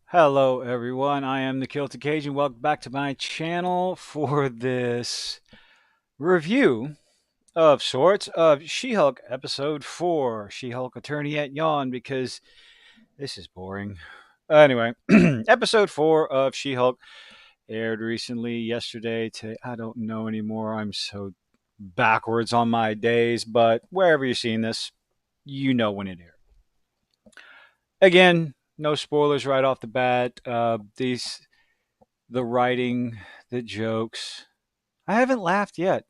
Hello, everyone. I am the Kilt Occasion. Welcome back to my channel for this review of sorts of She-Hulk episode 4, She-Hulk Attorney at Yawn, because this is boring. Anyway, episode 4 of She-Hulk aired recently, yesterday, today. I don't know anymore. I'm so backwards on my days, but wherever you're seeing this, you know when it aired. Again, no spoilers right off the bat. The writing, the jokes. I haven't laughed yet.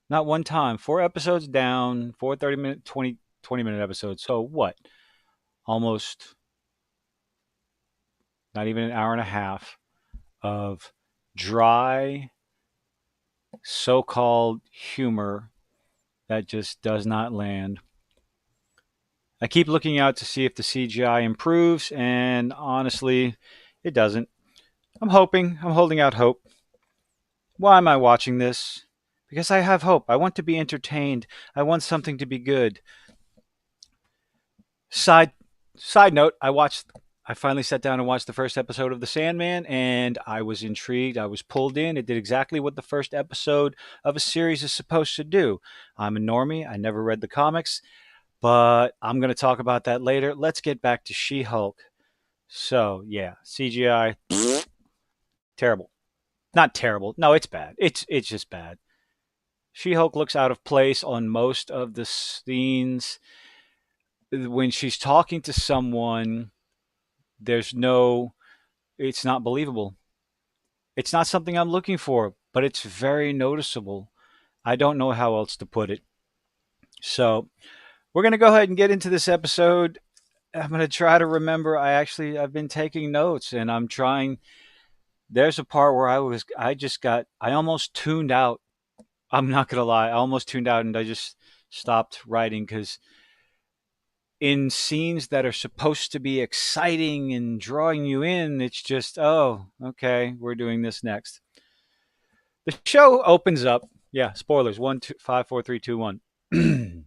Not one time. 4 episodes down, 4 30-minute, 20 minute episodes. So what? Almost not even an hour and a half of dry, so called humor that just does not land. I keep looking out to see if the CGI improves, and honestly, it doesn't. I'm hoping, I'm holding out hope. Why am I watching this? Because I have hope. I want to be entertained. I want something to be good. Side side note, I finally sat down and watched the first episode of The Sandman, and I was intrigued. I was pulled in. It did exactly what the first episode of a series is supposed to do. I'm a normie. I never read the comics, but I'm going to talk about that later. Let's get back to She-Hulk. So, yeah, CGI terrible. Not terrible. No, it's bad. It's just bad. She-Hulk looks out of place on most of the scenes. When she's talking to someone, there's no it's not believable. It's not something I'm looking for, but it's very noticeable. I don't know how else to put it. So, we're going to go ahead and get into this episode. I'm going to try to remember. I've been taking notes, and I'm trying. There's a part where I almost tuned out. I'm not going to lie. I almost tuned out and I just stopped writing because in scenes that are supposed to be exciting and drawing you in, it's just, oh, okay, we're doing this next. The show opens up. Yeah, spoilers. 5, 4, 3, 2, 1.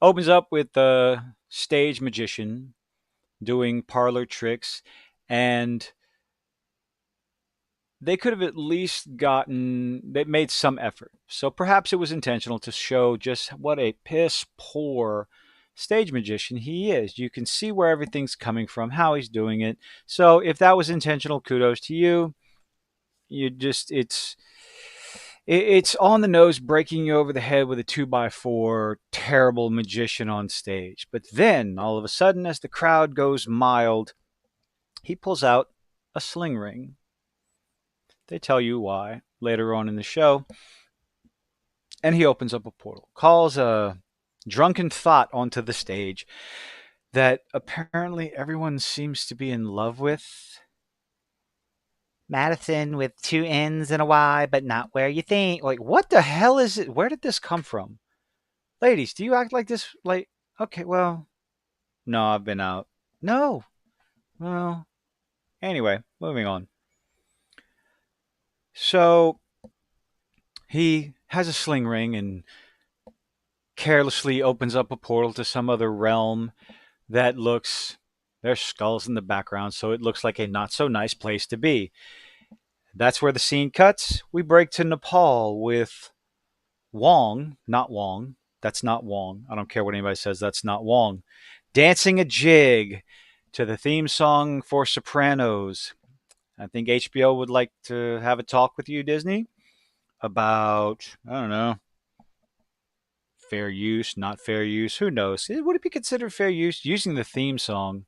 Opens up with the stage magician doing parlor tricks, and they could have at least they made some effort. So perhaps it was intentional to show just what a piss poor stage magician he is. You can see where everything's coming from, how he's doing it. So if that was intentional, kudos to you. You just it's on the nose, breaking you over the head with a 2x4, terrible magician on stage. But then all of a sudden, as the crowd goes mild, he pulls out a sling ring. They tell you why later on in the show. And he opens up a portal, calls a drunken thought onto the stage that apparently everyone seems to be in love with. Madison with two N's and a Y, but not where you think. Like, what the hell is it? Where did this come from? Ladies, do you act like this? Like, okay, well, no, I've been out. No. Well, anyway, moving on. So he has a sling ring and carelessly opens up a portal to some other realm that looks, there's skulls in the background, so it looks like a not so nice place to be. That's where the scene cuts. We break to Nepal with Wong, not Wong. That's not Wong. I don't care what anybody says. That's not Wong. Dancing a jig to the theme song for Sopranos. I think HBO would like to have a talk with you, Disney, about, I don't know, fair use, not fair use. Who knows? Would it be considered fair use using the theme song,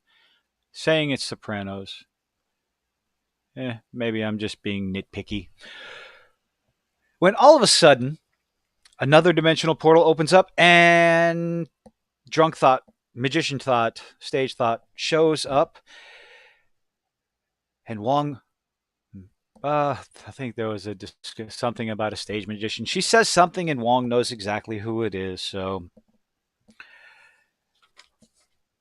saying it's Sopranos? Maybe I'm just being nitpicky. When all of a sudden, another dimensional portal opens up and drunk thought, magician thought, stage thought shows up. And Wong, I think there was something about a stage magician. She says something, and Wong knows exactly who it is. So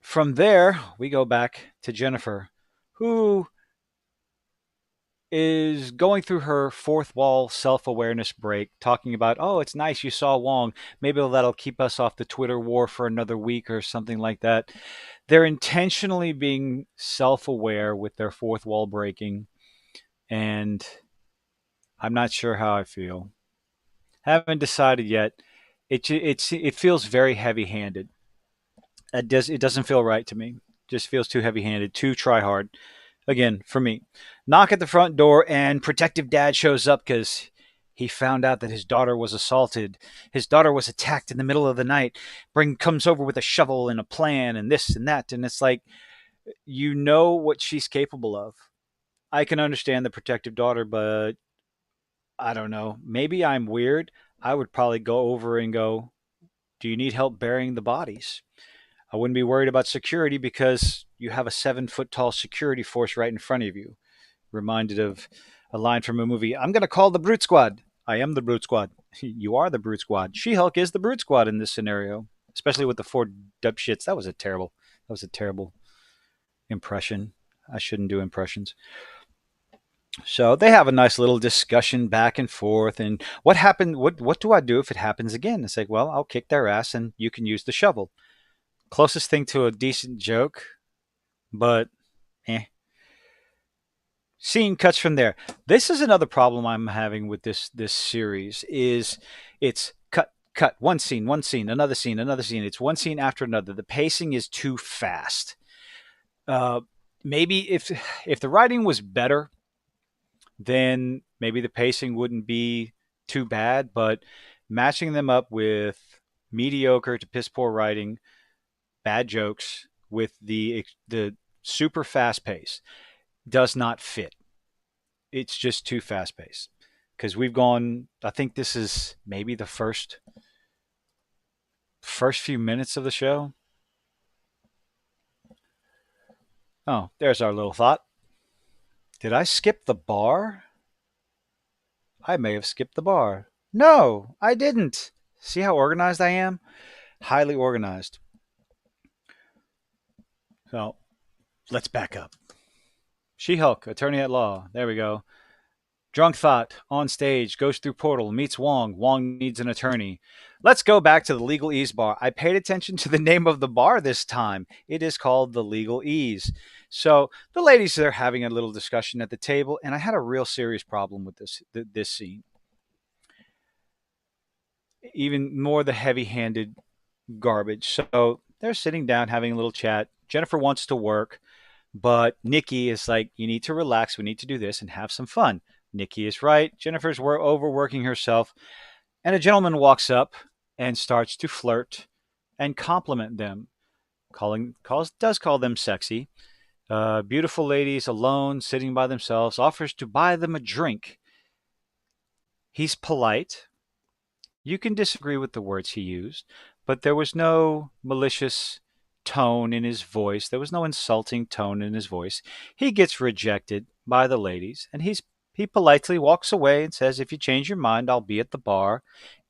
from there, we go back to Jennifer, who is going through her fourth wall self awareness break, talking about, oh, it's nice you saw Wong. Maybe that'll keep us off the Twitter war for another week or something like that. They're intentionally being self aware with their fourth wall breaking, and I'm not sure how I feel. Haven't decided yet. It feels very heavy handed. It doesn't feel right to me. Just feels too heavy handed, too try hard. Again, for me. Knock at the front door, and protective dad shows up because he found out that his daughter was assaulted. His daughter was attacked in the middle of the night. Comes over with a shovel and a plan and this and that. And it's like, you know what she's capable of. I can understand the protective daughter, but I don't know. Maybe I'm weird. I would probably go over and go, do you need help burying the bodies? I wouldn't be worried about security because you have a 7 foot tall security force right in front of you. Reminded of a line from a movie. I'm going to call the Brute Squad. I am the Brute Squad. You are the Brute Squad. She-Hulk is the Brute Squad in this scenario, especially with the 4 dubshits. That was a terrible impression. I shouldn't do impressions. So they have a nice little discussion back and forth. And what happened? What do I do if it happens again? It's like, well, I'll kick their ass and you can use the shovel. Closest thing to a decent joke, but eh. Scene cuts from there. This is another problem I'm having with this series. Is it's cut one scene, another scene, another scene. It's one scene after another. The pacing is too fast. Uh, Maybe if the writing was better, then maybe the pacing wouldn't be too bad. But matching them up with mediocre to piss poor writing, bad jokes with the super fast pace does not fit. It's just too fast paced. Because we've gone, I think this is maybe the first few minutes of the show. Oh, there's our little thought. Did I skip the bar? I may have skipped the bar. No, I didn't. See how organized I am? Highly organized. So let's back up. She-Hulk, attorney at law. There we go. Drunk thought on stage, goes through portal, meets Wong. Wong needs an attorney. Let's go back to the Legalese bar. I paid attention to the name of the bar this time. It is called the Legalese. So the ladies are having a little discussion at the table, and I had a real serious problem with this scene. Even more the heavy-handed garbage. So they're sitting down having a little chat. Jennifer wants to work, but Nikki is like, you need to relax. We need to do this and have some fun. Nikki is right. Jennifer's overworking herself. And a gentleman walks up and starts to flirt and compliment them. Does call them sexy. Beautiful ladies alone, sitting by themselves, offers to buy them a drink. He's polite. You can disagree with the words he used, but there was no malicious tone in his voice. There was no insulting tone in his voice. He gets rejected by the ladies, and he politely walks away and says, if you change your mind, I'll be at the bar.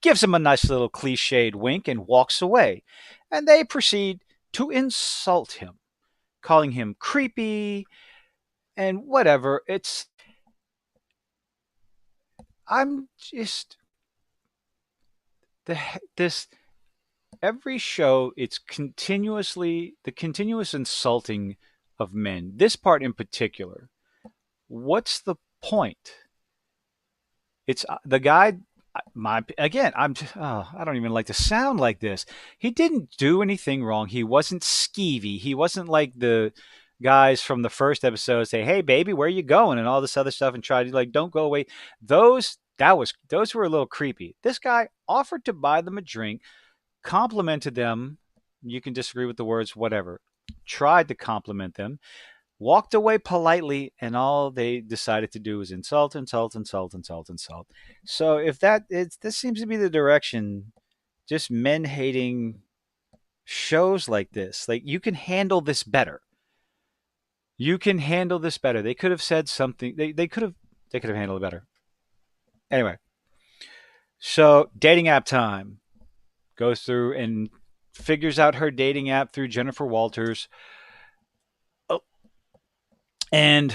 Gives him a nice little cliched wink and walks away. And they proceed to insult him, calling him creepy and whatever. I'm just, this, every show, it's the continuous insulting of men. This part in particular. What's the point? It's the guy. I don't even like to sound like this. He didn't do anything wrong. He wasn't skeevy. He wasn't like the guys from the first episode say, "Hey, baby, where you going?" and all this other stuff, and try to like, "Don't go away." Those were a little creepy. This guy offered to buy them a drink, complimented them. You can disagree with the words, whatever. Tried to compliment them, walked away politely, and all they decided to do was insult, insult, insult, insult, insult. So if this seems to be the direction, just men hating shows like this. Like, you can handle this better. You can handle this better. They could have said something. They could have handled it better. Anyway, so dating app time. Goes through and figures out her dating app through Jennifer Walters. Oh, and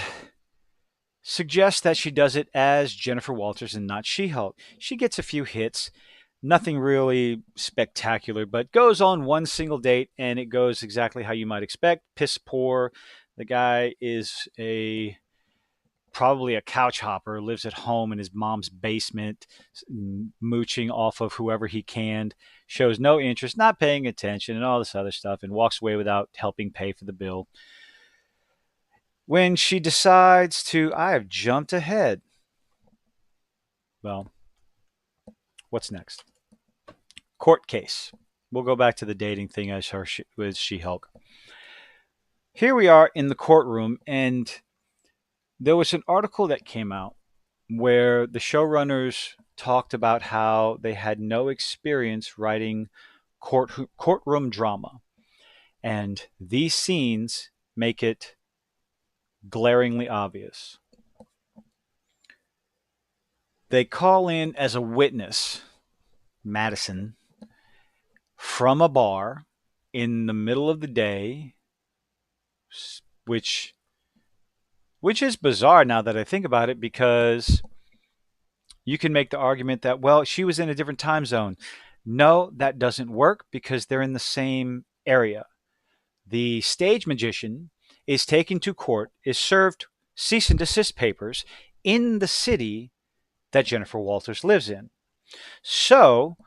suggests that she does it as Jennifer Walters and not She-Hulk. She gets a few hits, nothing really spectacular, but goes on one single date and it goes exactly how you might expect. Piss poor. The guy is a probably a couch hopper, lives at home in his mom's basement, mooching off of whoever he can, shows no interest, not paying attention, and all this other stuff, and walks away without helping pay for the bill. When she decides to, I have jumped ahead. Well, what's next? Court case. We'll go back to the dating thing as her with She-Hulk. Here we are in the courtroom, and there was an article that came out where the showrunners talked about how they had no experience writing courtroom drama. And these scenes make it glaringly obvious. They call in as a witness Madison from a bar in the middle of the day, which is bizarre now that I think about it, because you can make the argument that, well, she was in a different time zone. No, that doesn't work because they're in the same area. The stage magician is taken to court, is served cease and desist papers in the city that Jennifer Walters lives in. So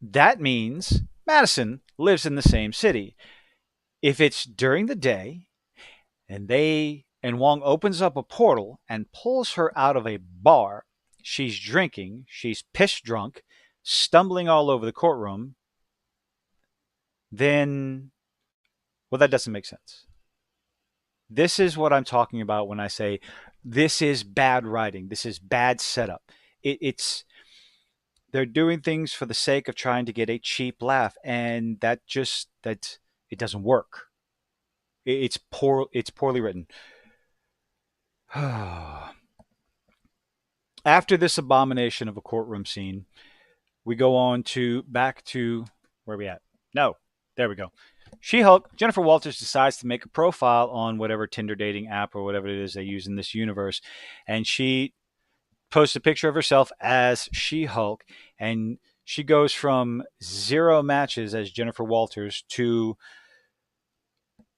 that means Madison lives in the same city. If it's during the day and Wong opens up a portal and pulls her out of a bar, she's drinking, she's piss drunk, stumbling all over the courtroom, then, well, that doesn't make sense. This is what I'm talking about when I say this is bad writing. This is bad setup. They're doing things for the sake of trying to get a cheap laugh, and that it doesn't work. It's poorly written. After this abomination of a courtroom scene, we go on back to where are we at? No, there we go. She-Hulk, Jennifer Walters decides to make a profile on whatever Tinder dating app or whatever it is they use in this universe, and she posts a picture of herself as She-Hulk, and she goes from 0 matches as Jennifer Walters to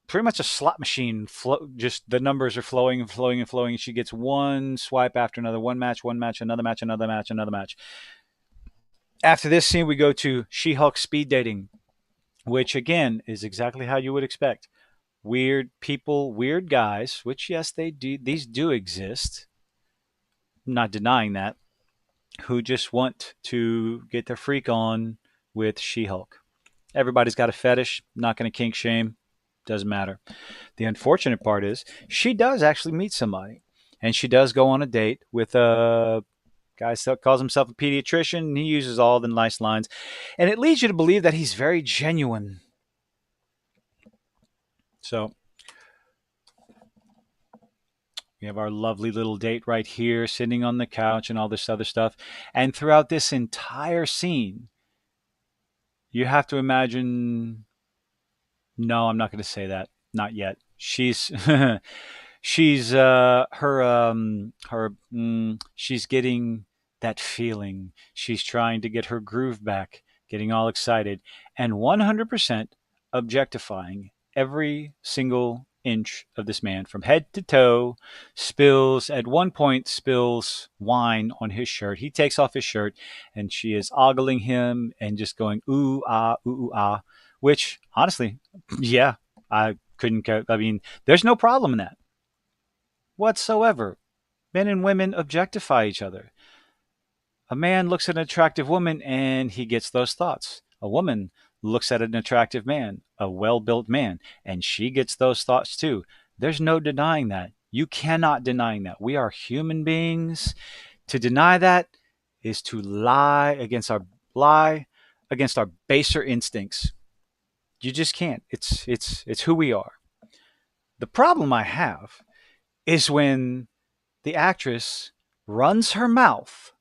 pretty much a slot machine. Just the numbers are flowing and flowing and flowing. She gets one swipe after another, one match, another match, another match, another match. After this scene, we go to She-Hulk speed dating, which again is exactly how you would expect. Weird people, weird guys, which yes, they do. These do exist. I'm not denying that. Who just want to get their freak on with She-Hulk. Everybody's got a fetish. Not going to kink shame. Doesn't matter. The unfortunate part is she does actually meet somebody, and she does go on a date with a guy that calls himself a pediatrician, and he uses all the nice lines, and it leads you to believe that he's very genuine. So we have our lovely little date right here, sitting on the couch and all this other stuff. And throughout this entire scene, you have to imagine. No, I'm not going to say that. Not yet. She's she's she's getting that feeling. She's trying to get her groove back, getting all excited, and 100% objectifying every single inch of this man from head to toe. At one point spills wine on his shirt. He takes off his shirt, and she is ogling him and just going ooh ah, which honestly, yeah, I couldn't care. I mean, there's no problem in that whatsoever. Men and women objectify each other. A man looks at an attractive woman and he gets those thoughts. A woman looks at an attractive man, a well-built man, and she gets those thoughts too. There's no denying that. You cannot deny that. We are human beings. To deny that is to lie against our baser instincts. You just can't. It's who we are. The problem I have is when the actress runs her mouth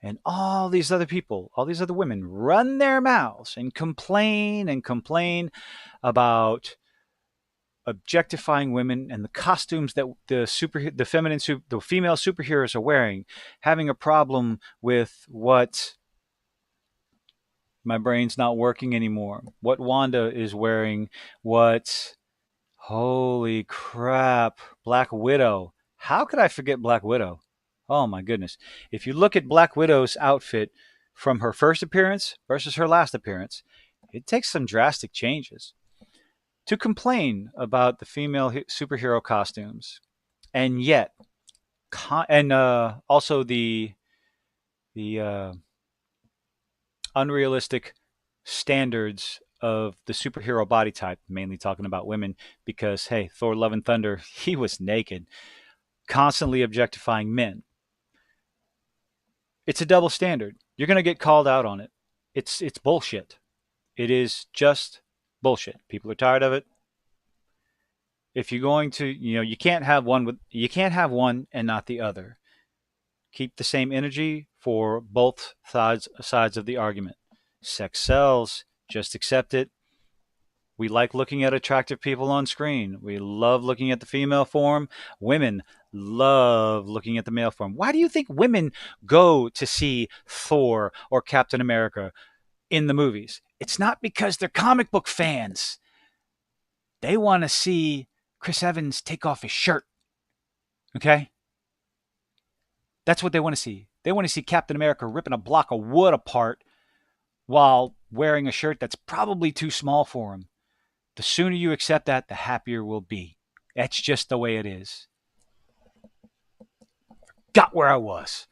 and all these other people, all these other women run their mouths and complain about objectifying women and the costumes that the female superheroes are wearing, having a problem with what my brain's not working anymore. What Wanda is wearing, what holy crap, Black Widow. How could I forget Black Widow? Oh my goodness. If you look at Black Widow's outfit from her first appearance versus her last appearance, it takes some drastic changes. To complain about the female superhero costumes, and yet, and also the unrealistic standards of the superhero body type, mainly talking about women, because hey, Thor: Love and Thunder, he was naked, constantly objectifying men. It's a double standard. You're going to get called out on it. It's bullshit. It is just bullshit. People are tired of it. If you're going to, you can't have one and not the other. Keep the same energy for both sides of the argument. Sex sells. Just accept it. We like looking at attractive people on screen. We love looking at the female form. Women love looking at the male form. Why do you think women go to see Thor or Captain America in the movies? It's not because they're comic book fans. They want to see Chris Evans take off his shirt. Okay? That's what they want to see. They want to see Captain America ripping a block of wood apart while wearing a shirt that's probably too small for him. The sooner you accept that, the happier we'll be. That's just the way it is. Got where I was.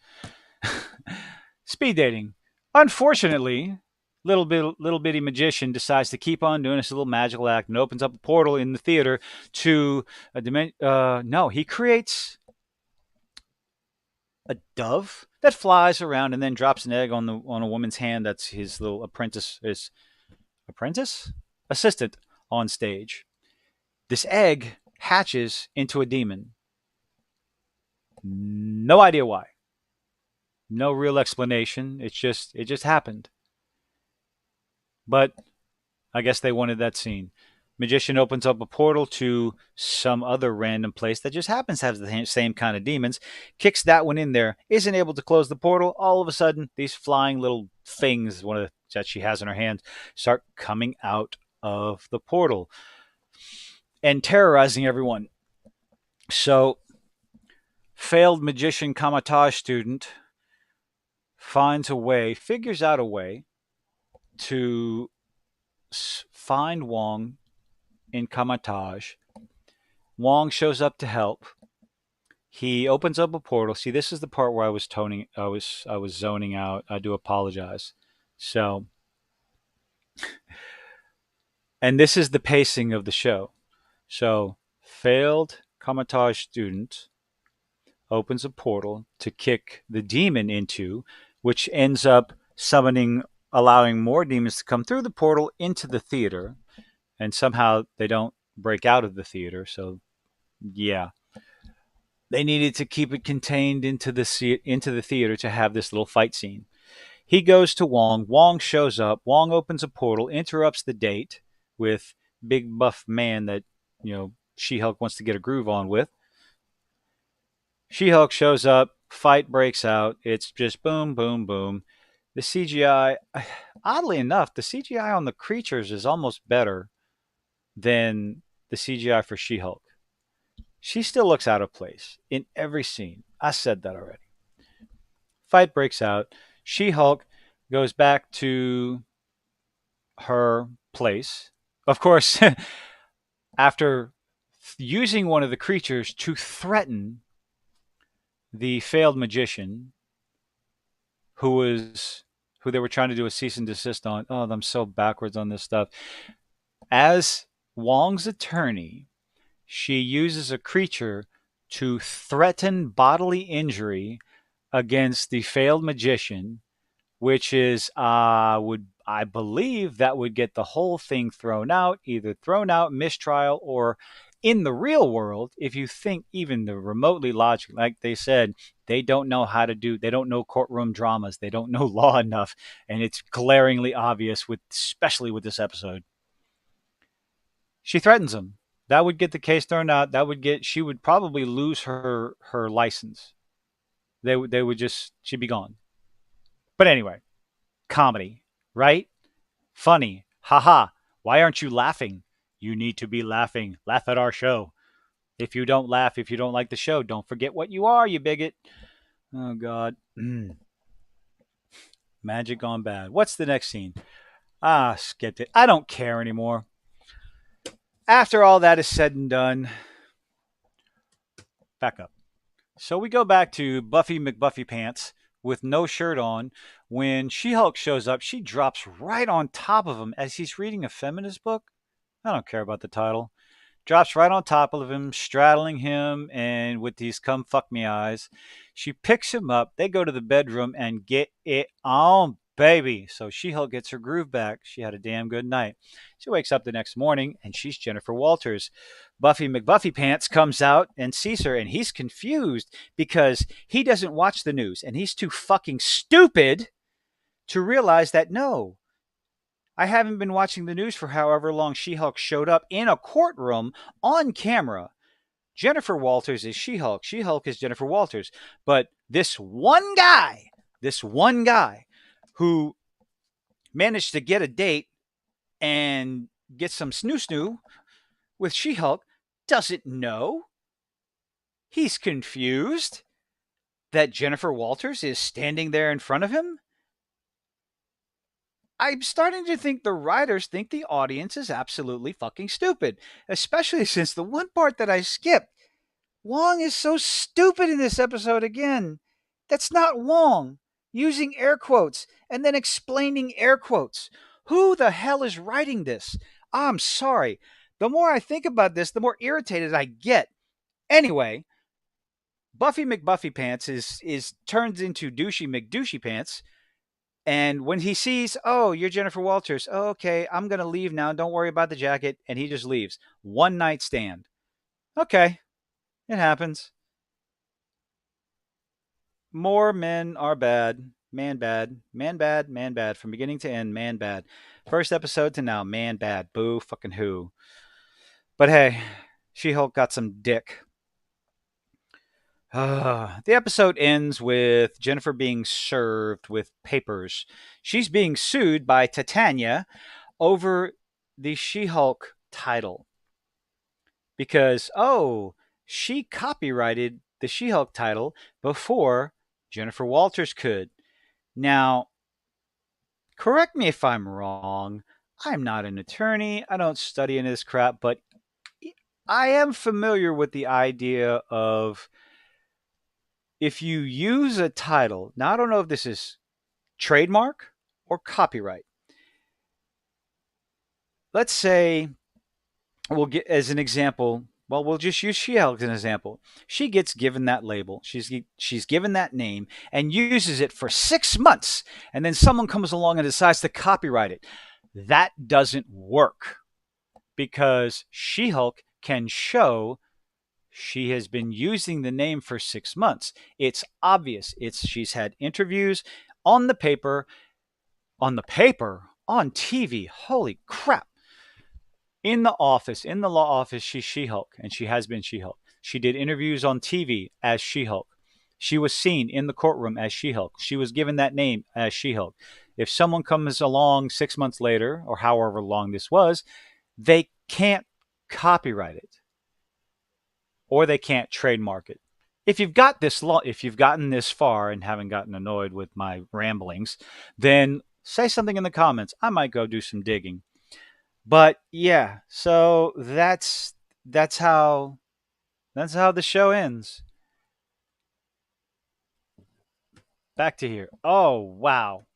Speed dating. Unfortunately, little bitty magician decides to keep on doing this little magical act and opens up a portal in the theater to a dimension. No, he creates a dove that flies around and then drops an egg on a woman's hand. That's his little assistant on stage. This egg hatches into a demon. No idea why. No real explanation. It just happened. But I guess they wanted that scene. Magician opens up a portal to some other random place that just happens to have the same kind of demons, kicks that one in there, isn't able to close the portal. All of a sudden, these flying little things, that she has in her hand, start coming out of the portal and terrorizing everyone. So, failed magician Kamatage student figures out a way to find Wong in Kamatage. Wong shows up to help. He opens up a portal. See, this is the part where I was zoning out. I do apologize. So, and this is the pacing of the show. So, failed Kamatage student opens a portal to kick the demon into, which ends up allowing more demons to come through the portal into the theater. And somehow they don't break out of the theater. So, yeah. They needed to keep it contained into the theater to have this little fight scene. He goes to Wong. Wong shows up. Wong opens a portal, interrupts the date with big buff man that, She-Hulk wants to get a groove on with. She-Hulk shows up. Fight breaks out. It's just boom, boom, boom. The CGI, oddly enough, the CGI on the creatures is almost better than the CGI for She-Hulk. She still looks out of place in every scene. I said that already. Fight breaks out. She-Hulk goes back to her place. Of course, after using one of the creatures to threaten the failed magician who they were trying to do a cease and desist on. Oh, I'm so backwards on this stuff. As Wong's attorney, she uses a creature to threaten bodily injury against the failed magician, which is I believe that would get the whole thing thrown out, mistrial, or in the real world, if you think even the remotely logical, like they said, they don't know courtroom dramas. They don't know law enough. And it's glaringly obvious especially with this episode. She threatens him. That would get the case thrown out. That would get she would probably lose her license. They would just she'd be gone. But anyway, comedy, right? Funny. Haha. Why aren't you laughing? You need to be laughing. Laugh at our show. If you don't laugh, if you don't like the show, don't forget what you are, you bigot. Oh God. Magic gone bad. What's the next scene? Ah, skipped it. I don't care anymore. After all that is said and done, back up. So we go back to Buffy McBuffy Pants with no shirt on. When She-Hulk shows up, she drops right on top of him as he's reading a feminist book. I don't care about the title. Drops right on top of him, straddling him, and with these come fuck me eyes. She picks him up. They go to the bedroom and get it on, baby. So She-Hulk gets her groove back. She had a damn good night. She wakes up the next morning, and she's Jennifer Walters. Buffy McBuffy Pants comes out and sees her, and he's confused because he doesn't watch the news, and he's too fucking stupid to realize that no, I haven't been watching the news for however long She-Hulk showed up in a courtroom on camera. Jennifer Walters is She-Hulk. She-Hulk is Jennifer Walters. But this one guy who managed to get a date and get some snoo-snoo with She-Hulk doesn't know. He's confused that Jennifer Walters is standing there in front of him. I'm starting to think the writers think the audience is absolutely fucking stupid, especially since the one part that I skipped. Wong is so stupid in this episode again. That's not Wong. Using air quotes and then explaining air quotes. Who the hell is writing this? I'm sorry. The more I think about this, the more irritated I get. Anyway, Buffy McBuffy Pants is turns into Douchey McDouchey Pants. And when he sees, oh, you're Jennifer Walters. Oh, okay, I'm going to leave now. Don't worry about the jacket. And he just leaves. One night stand. Okay, it happens. More men are bad. Man bad. Man bad. Man bad. From beginning to end, man bad. First episode to now, man bad. Boo fucking who. But hey, She-Hulk got some dick. The episode ends with Jennifer being served with papers. She's being sued by Titania over the She-Hulk title because, oh, she copyrighted the She-Hulk title before Jennifer Walters could. Now, correct me if I'm wrong. I'm not an attorney. I don't study in this crap, but I am familiar with the idea of if you use a title, now I don't know if this is trademark or copyright. Let's say we'll get as an example. Well, we'll just use She-Hulk as an example. She gets given that label. She's given that name and uses it for 6 months, and then someone comes along and decides to copyright it. That doesn't work because She-Hulk can show she has been using the name for 6 months. It's obvious. She's had interviews on the paper, on TV. Holy crap. In the office, in the law office, she's She-Hulk, and she has been She-Hulk. She did interviews on TV as She-Hulk. She was seen in the courtroom as She-Hulk. She was given that name as She-Hulk. If someone comes along 6 months later, or however long this was, they can't copyright it. Or they can't trademark it. If you've gotten this far and haven't gotten annoyed with my ramblings, then say something in the comments. I might go do some digging. But yeah, so that's how the show ends. Back to here. Oh wow,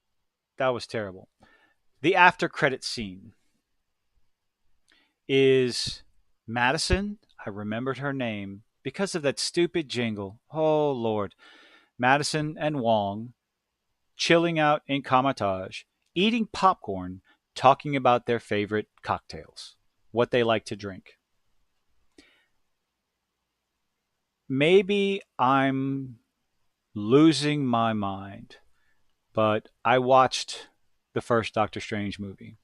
that was terrible. The after credit scene is Madison. I remembered her name because of that stupid jingle. Oh, Lord. Madison and Wong chilling out in Kamatage, eating popcorn, talking about their favorite cocktails, what they like to drink. Maybe I'm losing my mind, but I watched the first Doctor Strange movie.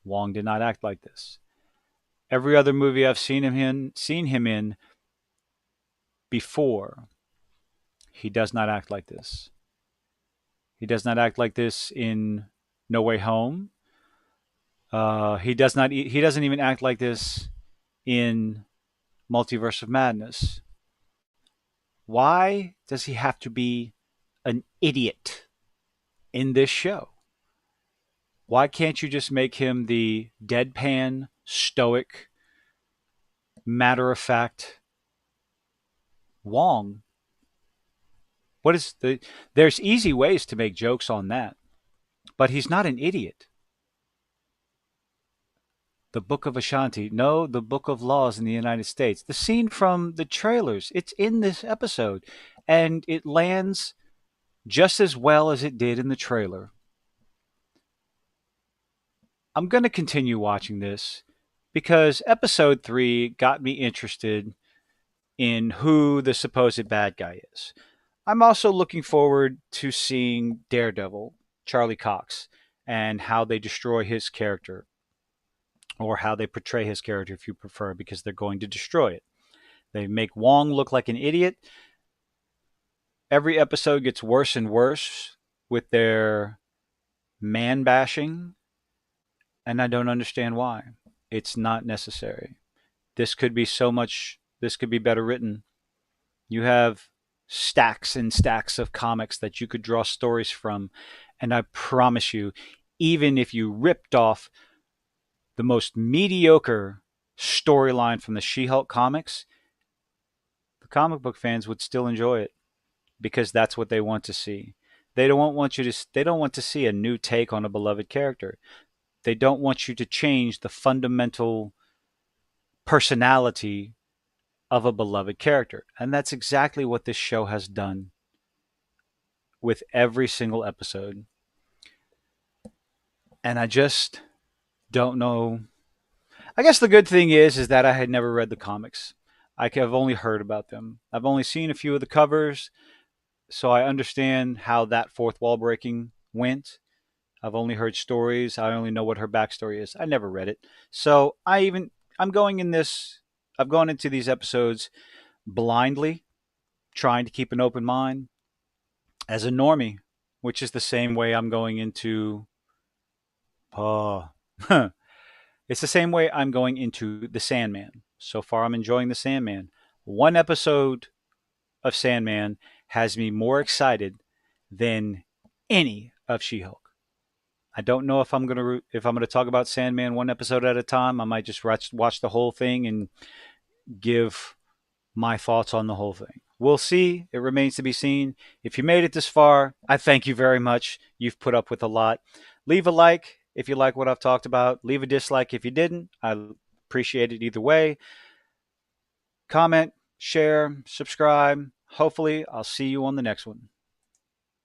Wong did not act like this. Every other movie I've seen him in before, he does not act like this. He does not act like this in No Way Home. He does not. He doesn't even act like this in Multiverse of Madness. Why does he have to be an idiot in this show? Why can't you just make him the deadpan, stoic, matter of fact Wong? What is the? There's easy ways to make jokes on that, but he's not an idiot. The Book of Ashanti, no, the Book of Laws in the United States. The scene from the trailers, it's in this episode, and it lands just as well as it did in the trailer. I'm going to continue watching this because episode 3 got me interested in who the supposed bad guy is. I'm also looking forward to seeing Daredevil, Charlie Cox, and how they destroy his character, or how they portray his character if you prefer, because they're going to destroy it. They make Wong look like an idiot. Every episode gets worse and worse with their man bashing, and I don't understand why. It's not necessary. This could be so much, this could be better written. You have stacks and stacks of comics that you could draw stories from, and I promise you, even if you ripped off the most mediocre storyline from the She-Hulk comics, the comic book fans would still enjoy it because that's what they want to see. They don't want you to they don't want to see a new take on a beloved character. They don't want you to change the fundamental personality of a beloved character. And that's exactly what this show has done with every single episode. And I just don't know. I guess the good thing is that I had never read the comics. I've only heard about them. I've only seen a few of the covers, so I understand how that fourth wall breaking went. I've only heard stories. I only know what her backstory is. I never read it. So I'm going in this I've gone into these episodes blindly, trying to keep an open mind as a normie, which is the same way I'm going into uh it's the same way I'm going into The Sandman. So far I'm enjoying The Sandman. One episode of Sandman has me more excited than any of She-Hulk. I don't know if I'm gonna talk about Sandman one episode at a time. I might just watch the whole thing and give my thoughts on the whole thing. We'll see. It remains to be seen. If you made it this far, I thank you very much. You've put up with a lot. Leave a like if you like what I've talked about. Leave a dislike if you didn't. I appreciate it either way. Comment, share, subscribe. Hopefully, I'll see you on the next one.